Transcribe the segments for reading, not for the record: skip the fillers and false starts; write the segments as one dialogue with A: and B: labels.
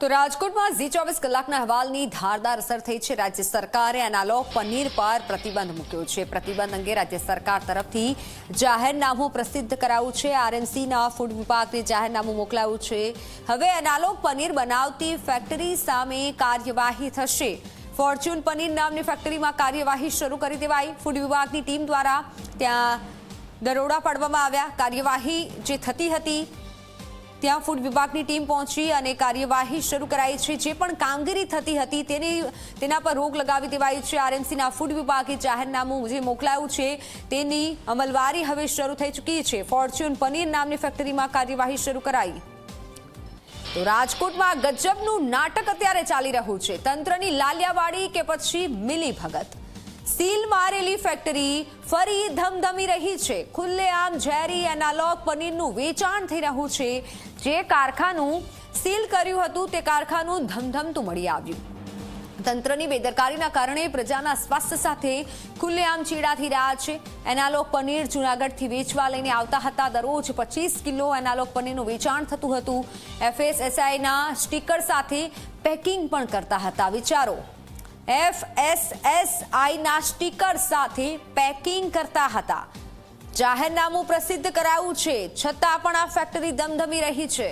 A: તો રાજકોટમાં ઝી 24 કલાકના અહેવાલની ધારદાર અસર થઈ છે। રાજ્ય સરકારે એનાલોગ પનીર પર પ્રતિબંધ મૂક્યો છે। પ્રતિબંધ અંગે રાજ્ય સરકાર તરફથી જાહેરનામું પ્રસિદ્ધ કરાયું છે। આરએમસીના ફૂડ વિભાગને જાહેરનામું મોકલાયું છે। હવે એનાલોગ પનીર બનાવતી ફેક્ટરી સામે કાર્યવાહી થશે। ફોર્ચ્યુન પનીર નામની ફેક્ટરીમાં કાર્યવાહી શરૂ કરી દેવાઈ। ફૂડ વિભાગની ટીમ દ્વારા ત્યાં દરોડા પાડવામાં આવ્યા। કાર્યવાહી જે થતી હતી ત્યાં ફૂડ વિભાગની ટીમ પહોંચી અને કાર્યવાહી શરૂ કરાઈ છે। જે પણ કામગીરી થતી હતી તેના પર રોક લગાવી દેવાઈ છે। આરએમસીના ફૂડ વિભાગે જાહેરનામું જે મોકલાયું છે તેની અમલવારી હવે શરૂ થઈ ચૂકી છે। ફોર્ચ્યુન પનીર નામની ફેક્ટરીમાં કાર્યવાહી શરૂ કરાઈ। તો રાજકોટમાં ગજબનું નાટક અત્યારે ચાલી રહ્યું છે। તંત્રની લાલિયાવાડી કે પછી મિલી ભગત। સીલ મારેલી ફેક્ટરી ફરી ધમધમી રહી છે। ખુલ્લેઆમ ઝેરી એનાલોગ પનીરનું વેચાણ થઈ રહ્યું છે। જે કારખાનું સીલ કર્યું હતું તે કારખાનું ધમધમતું મળી આવ્યું। તંત્રની બેદરકારીના કારણે પ્રજાના સ્વાસ્થ્ય સાથે ખુલ્લેઆમ ચેડા થઈ રહ્યા છે। એનાલોગ પનીર જૂનાગઢથી વેચવા લઈને આવતા હતા। દરરોજ 25 કિલો એનાલોગ પનીરનું વેચાણ થતું હતું। FSSAIના સ્ટીકર સાથે પેકિંગ પણ કરતા હતા। વિચારો, FSSAIના સ્ટીકર સાથે પેકિંગ કરતા હતા। જાહેરનામું પ્રસિદ્ધ કરાયું છે છતાં પણ આ ફેક્ટરી ધમધમી રહી છે।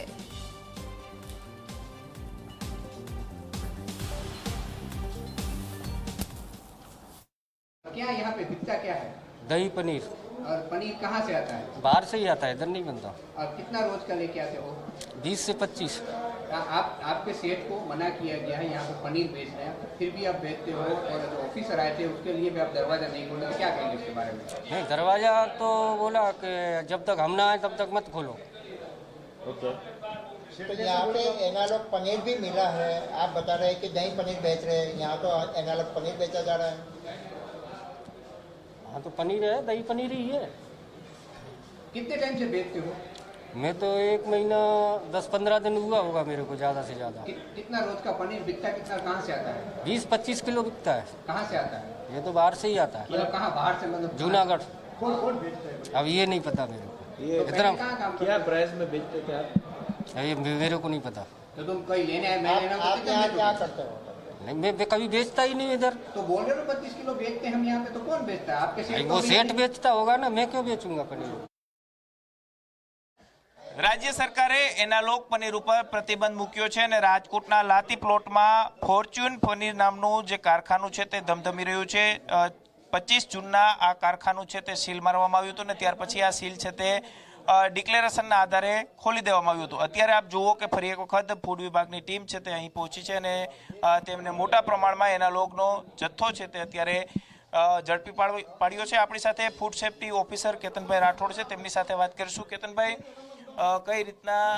B: क्या यहाँ पे बिकता क्या है?
C: दही पनीर।
B: और पनीर कहाँ से आता है?
C: बाहर से ही आता है, इधर नहीं बनता।
B: और कितना रोज का लेके आते हो?
C: 20 से 25।
B: आपके सेठ को मना किया गया है यहाँ पे पनीर बेच रहे हैं, फिर भी आप बेचते हो। और जो ऑफिसर आए थे उसके लिए भी आप दरवाजा नहीं खोले, क्या कहेंगे इसके बारे में?
C: नहीं, दरवाजा तो बोला कि जब तक हम ना आए तब तक मत खोलो।
D: ओके। तो यहाँ पे एनालॉग पनीर भी मिला है। आप बता रहे हैं कि दही पनीर बेच रहे हैं, यहाँ तो एनालॉग पनीर बेचा जा रहा है।
C: हाँ तो पनीर है, दही पनीर ही है।
B: कितने टाइम से बेचते हो?
C: मैं तो 1 महीना 10-15 दिन हुआ होगा मेरे को, ज़्यादा से ज़्यादा।
B: कितना रोज का पनीर बिकता, कितना कहाँ से आता है?
C: 20-25 किलो बिकता है।
B: कहाँ से आता है?
C: ये तो बाहर से ही आता है।
B: मतलब कहाँ बाहर से? मतलब
C: जूनागढ़।
B: कौन बेचता है?
C: अब ये नहीं पता मेरे को।
B: ये
C: इतना
B: क्या प्राइस में बेचते थे आप?
C: ये मेरे को नहीं पता।
B: तो तुम कहीं लेने आए, मैं लेना
D: आप यहाँ क्या करते हो?
C: नहीं, मैं कभी बेचता ही नहीं इधर।
B: तो बोल रहे हो 25 किलो बेचते हैं हम यहाँ पे, तो कौन बेचता है? आपके सेठ?
C: वो सेठ बेचता होगा ना, मैं क्यों बेचूंगा पनीर?
E: રાજ્ય સરકારે એનાલોગ પનીર ઉપર પ્રતિબંધ મૂક્યો છે અને રાજકોટના લાતી પ્લોટમાં ફોર્ચ્યુન પનીર નામનું જે કારખાનું છે તે ધમધમી રહ્યું છે। 25 જૂનના આ કારખાનું છે તે સીલ મારવામાં આવ્યું હતું ને ત્યાર પછી આ સીલ છે તે ડિક્લેરેશનના આધારે ખોલી દેવામાં આવ્યું હતું। અત્યારે આપ જુઓ કે ફરી એક વખત ફૂડ વિભાગની ટીમ છે તે અહીં પહોંચી છે અને તેમને મોટા પ્રમાણમાં એનાલોગનો જથ્થો છે તે અત્યારે ઝડપી પાડ્યો છે। આપણી સાથે ફૂડ સેફ્ટી ઓફિસર કેતનભાઈ રાઠોડ છે, તેમની સાથે વાત કરીશું। કેતનભાઈ, કઈ રીતના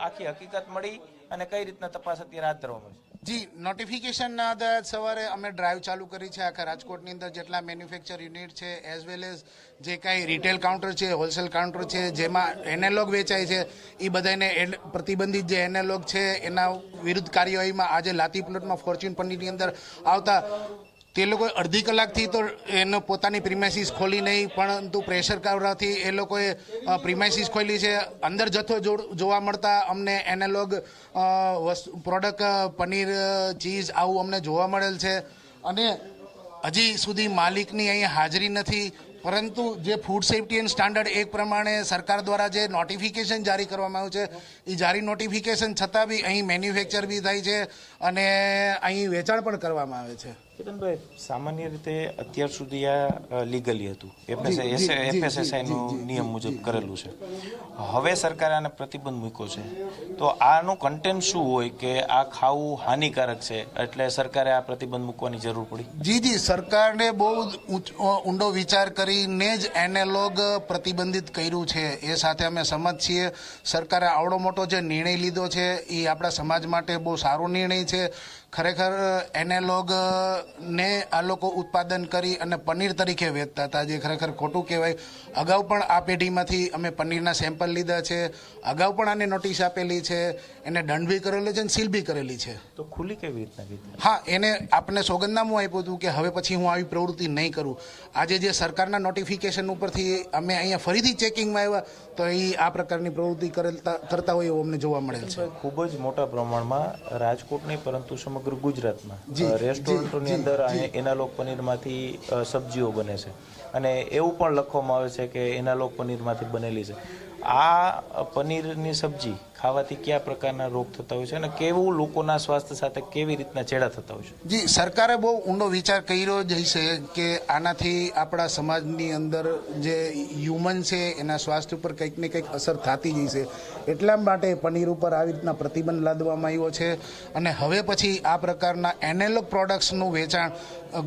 E: આખી હકીકત મળી અને કઈ રીતના તપાસ અત્યારે હાથ ધરવામાં આવી?
F: જી, નોટિફિકેશનના આધારે સવારે અમે ડ્રાઈવ ચાલુ કરી છે આખા રાજકોટની અંદર જેટલા મેન્યુફેક્ચર યુનિટ છે એઝ વેલ એઝ જે કાંઈ રિટેલ કાઉન્ટર છે, હોલસેલ કાઉન્ટર છે જેમાં એનાલોગ વેચાય છે એ બધાને પ્રતિબંધિત જે એનાલોગ છે એના વિરુદ્ધ કાર્યવાહીમાં આજે લાતી પ્લોટમાં ફોર્ચ્યુન પનીરની અંદર આવતા તે લોકોએ અડધી કલાકથી તો એનો પોતાની પ્રિમાઇસીસ ખોલી નહીં, પરંતુ પ્રેશર કરવાથી એ લોકોએ પ્રિમાઇસીસ ખોલી છે। અંદર જથ્થો જોવા મળતા અમને એનાલોગ પ્રોડક્ટ પનીર, ચીઝ આવું અમને જોવા મળેલ છે અને હજી સુધી માલિકની અહીં હાજરી નથી। પરંતુ જે ફૂડ સેફ્ટી એન્ડ સ્ટાન્ડર્ડ એક પ્રમાણે સરકાર દ્વારા જે નોટિફિકેશન જારી કરવામાં આવ્યું છે એ જારી નોટિફિકેશન છતાં બી અહીં મેન્યુફેક્ચર બી થાય છે અને અહીં વેચાણ પણ કરવામાં આવે છે।
E: કેતનભાઈ, સામાન્ય રીતે અત્યાર સુધી આ લીગલી હતું, FSSAIનો નિયમ મુજબ કરેલું છે। હવે સરકારે આને પ્રતિબંધ મૂક્યો છે, તો આનું કન્ટેન્ટ શું હોય કે આ ખાવું હાનિકારક છે એટલે સરકારે આ પ્રતિબંધ મૂકવાની જરૂર પડી?
F: જી, સરકારને બહુ ઊંડો વિચાર કરીને જ એનાલોગ પ્રતિબંધિત કર્યું છે। એ સાથે અમે સમજ છીએ। સરકારે આવડો મોટો જે નિર્ણય લીધો છે એ આપણા સમાજ માટે બહુ સારો નિર્ણય છે। ખરેખર એનાલોગ ને આ લોકો ઉત્પાદન કરી અને પનીર તરીકે વેચતા હતા, જે ખરેખર ખોટું કહેવાય. અગાઉ પણ આ પેઢીમાંથી અમે પનીરના સેમ્પલ લીધા છે, અગાઉ પણ આને નોટિસ આપેલી છે, એને દંડ બી કરેલો છે અને સીલ બી કરેલી છે.
G: તો ખુલ્લી કેવી રીતના કીધી?
F: હા, એને આપણે સોગંદનામું આપ્યું હતું કે હવે પછી હું આવી પ્રવૃત્તિ નહીં કરું. આજે જે સરકારના નોટિફિકેશન ઉપરથી અમે અહીંયા ફરીથી ચેકિંગમાં આવ્યા તો એ આ પ્રકારની પ્રવૃત્તિ કરતા હોય એવું અમને જોવા મળેલ છે.
G: ખૂબ જ મોટા પ્રમાણમાં રાજકોટ નહીં પરંતુ સમગ્ર ગુજરાતમાં રેસ્ટોરન્ટોની અંદર એનાલોગ પનીરમાંથી સબ્જીઓ બને છે અને એવું પણ લખવામાં આવે છે કે એનાલોગ પનીરમાંથી બનેલી છે. આ પનીરની સબ્જી ખાવાથી કયા પ્રકારના રોગ થતા હોય છે અને કેવું લોકોના સ્વાસ્થ્ય સાથે કેવી રીતના ચેડા થતા હોય છે?
F: જી, સરકારે બહુ ઊંડો વિચાર કર્યો જ છે કે આનાથી આપણા સમાજની અંદર જે હ્યુમન છે એના સ્વાસ્થ્ય ઉપર કંઈક ને કંઈક અસર થતી જ છે. એટલા માટે પનીર ઉપર આવી રીતના પ્રતિબંધ લાદવામાં આવ્યો છે અને હવે પછી આ પ્રકારના એનાલોગ પ્રોડક્ટ્સનું વેચાણ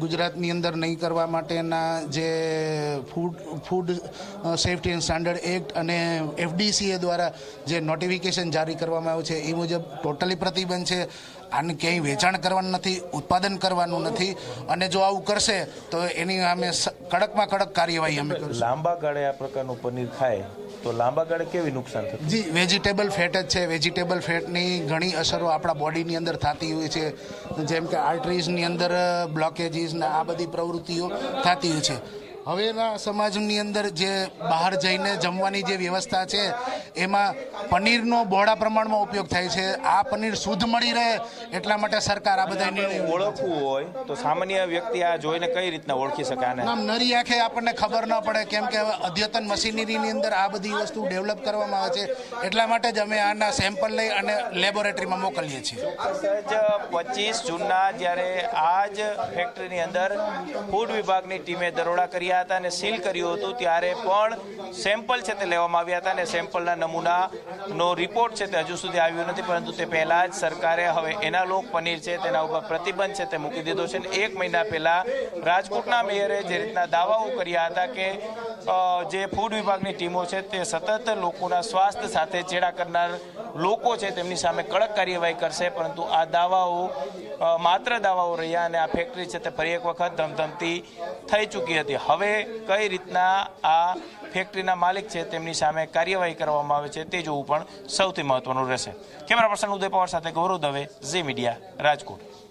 F: ગુજરાતની અંદર નહીં કરવા માટેના જે food safety and standard act અને FDCA દ્વારા જે નોટિફિકેશન જારી કરવામાં આવ્યું છે એ મુજબ ટોટલી પ્રતિબંધ છે. આને ક્યાંય વેચાણ કરવાનું નથી, ઉત્પાદન કરવાનું નથી અને જો આવું કરશે તો એની અમે કડકમાં કડક કાર્યવાહી અમે કરીશું.
G: લાંબા ગાળે આ પ્રકારનું પનીર ખાય તો લાંબા ગાળે કેવી નુકસાન થતું?
F: જી, વેજીટેબલ ફેટ જ છે. વેજીટેબલ ફેટની ઘણી અસરો આપણા બોડીની અંદર થતી હોય છે, જેમ કે આર્ટરીઝની અંદર બ્લોકેજીસ ને આ બધી પ્રવૃત્તિઓ થતી હોય છે. હવેના સમાજની અંદર જે બહાર જઈને જમવાની જે વ્યવસ્થા છે એમાં પનીરનો બહોળા પ્રમાણમાં ઉપયોગ થાય છે. આ પનીર શુદ્ધ મળી રહે એટલા માટે સરકાર આ બધા નિર્ણય
G: ઓળખવું હોય તો સામાન્ય વ્યક્તિ આ જોઈને કઈ રીતના ઓળખી શકે આને?
F: નરી આંખે આપણને ખબર ન પડે, કેમ કે હવે અદ્યતન મશીનરીની અંદર આ બધી વસ્તુ ડેવલપ કરવામાં આવે છે. એટલા માટે જ અમે આના સેમ્પલ લઈ અને લેબોરેટરીમાં મોકલીએ છીએ.
E: 25 જૂનના જ્યારે આ જ ફેક્ટરીની અંદર ફૂડ વિભાગની ટીમે દરોડા કર્યા હતા અને સીલ કર્યું હતું ત્યારે પણ સેમ્પલ છે તે લેવામાં આવ્યા હતા અને સેમ્પલના નમૂનાનો રિપોર્ટ છે તે હજુ સુધી આવ્યો નથી. પરંતુ તે પહેલાં જ સરકારે હવે એનાલોગ પનીર છે તેના ઉપર પ્રતિબંધ છે તે મૂકી દીધો છે. 1 મહિના પહેલાં રાજકોટના મેયરે જે રીતના દાવાઓ કર્યા હતા કે જે ફૂડ વિભાગની ટીમો છે તે સતત લોકોના સ્વાસ્થ્ય સાથે ચેડા કરનાર લોકો છે તેમની સામે કડક કાર્યવાહી કરશે, પરંતુ આ દાવાઓ માત્ર દાવાઓ રહ્યા અને આ ફેક્ટરી છે તે ફરી એક વખત ધમધમતી થઈ ચૂકી હતી. હવે કઈ રીતના આ ફેક્ટરીના માલિક છે તેમની સામે કાર્યવાહી કરવામાં આવે છે તે જોવું પણ સૌથી મહત્વનું રહેશે. કેમેરા પર્સન ઉદય પવાર સાથે ગૌરવ દવે, ઝી મીડિયા, રાજકોટ.